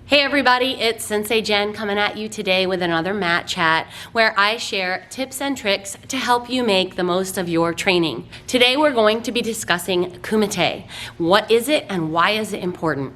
Hey everybody, it's Sensei Jen coming at you today with another mat chat where I share tips and tricks to help you make the most of your training. Today we're going to be discussing Kumite. What is it and why is it important?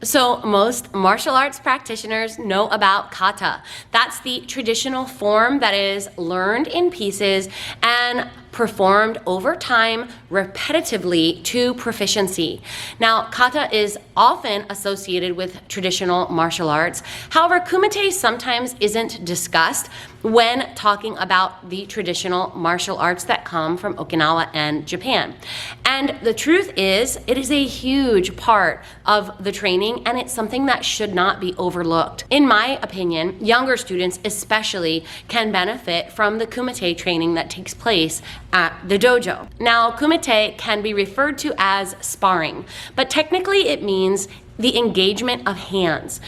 So most martial arts practitioners know about kata. That's the traditional form that is learned in pieces and performed over time repetitively to proficiency. Now, kata is often associated with traditional martial arts. However, kumite sometimes isn't discussed when talking about the traditional martial arts that come from Okinawa and Japan. And the truth is, it is a huge part of the training and it's something that should not be overlooked. In my opinion, younger students especially can benefit from the kumite training that takes place at the dojo. Now, kumite can be referred to as sparring, but technically it means the engagement of hands.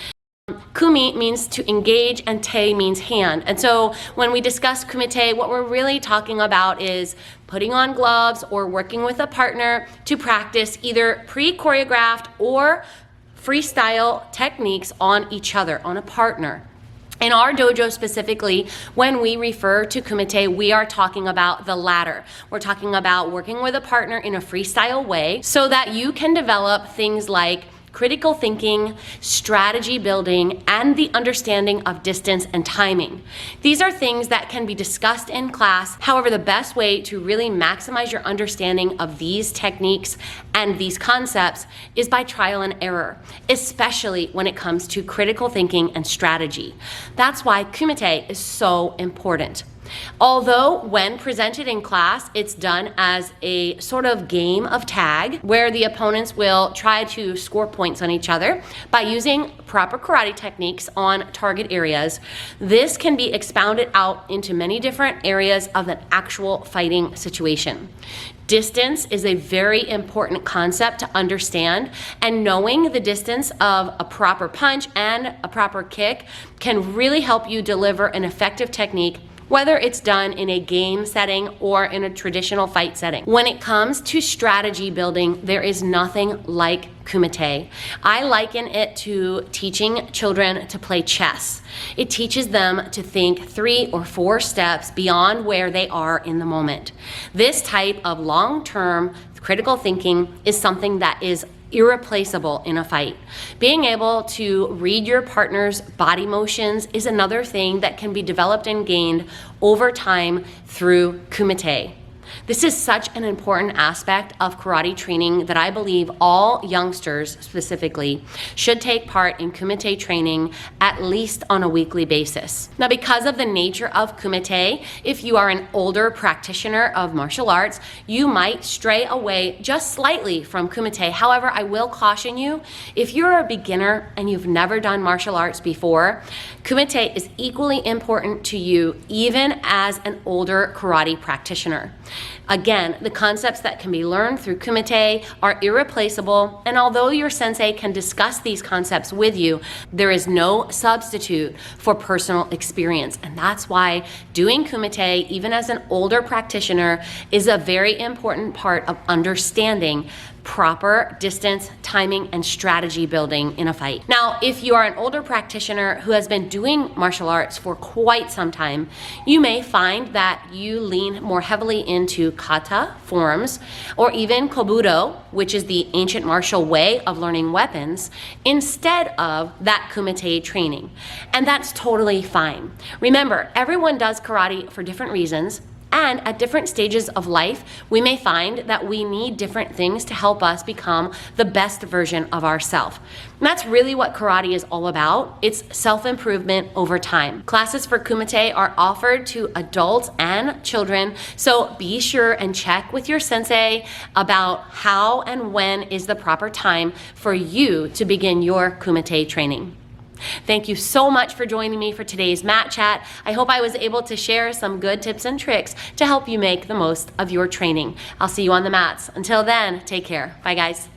Kumi means to engage and te means hand. And so when we discuss kumite, what we're really talking about is putting on gloves or working with a partner to practice either pre-choreographed or freestyle techniques on each other, on a partner. In our dojo specifically, when we refer to kumite, we are talking about the latter. We're talking about working with a partner in a freestyle way so that you can develop things like critical thinking, strategy building, and the understanding of distance and timing. These are things that can be discussed in class. However, the best way to really maximize your understanding of these techniques and these concepts is by trial and error, especially when it comes to critical thinking and strategy. That's why kumite is so important. Although when presented in class, it's done as a sort of game of tag where the opponents will try to score points on each other by using proper karate techniques on target areas. This can be expounded out into many different areas of an actual fighting situation. Distance is a very important concept to understand, and knowing the distance of a proper punch and a proper kick can really help you deliver an effective technique, whether it's done in a game setting or in a traditional fight setting. When it comes to strategy building, there is nothing like kumite. I liken it to teaching children to play chess. It teaches them to think 3 or 4 steps beyond where they are in the moment. This type of long-term critical thinking is something that is irreplaceable in a fight. Being able to read your partner's body motions is another thing that can be developed and gained over time through kumite. This is such an important aspect of karate training that I believe all youngsters specifically should take part in kumite training at least on a weekly basis. Now, because of the nature of kumite, if you are an older practitioner of martial arts, you might stray away just slightly from kumite. However, I will caution you, if you're a beginner and you've never done martial arts before, kumite is equally important to you even as an older karate practitioner. Again, the concepts that can be learned through kumite are irreplaceable, and although your sensei can discuss these concepts with you, there is no substitute for personal experience. And that's why doing kumite, even as an older practitioner, is a very important part of understanding proper distance, timing, and strategy building in a fight. Now, if you are an older practitioner who has been doing martial arts for quite some time, you may find that you lean more heavily into kata forms or even budo, which is the ancient martial way of learning weapons, instead of that kumite training. And that's totally fine. Remember, everyone does karate for different reasons. And at different stages of life, we may find that we need different things to help us become the best version of ourselves. And that's really what karate is all about. It's self-improvement over time. Classes for kumite are offered to adults and children, so be sure and check with your sensei about how and when is the proper time for you to begin your kumite training. Thank you so much for joining me for today's mat chat. I hope I was able to share some good tips and tricks to help you make the most of your training. I'll see you on the mats. Until then, take care. Bye guys.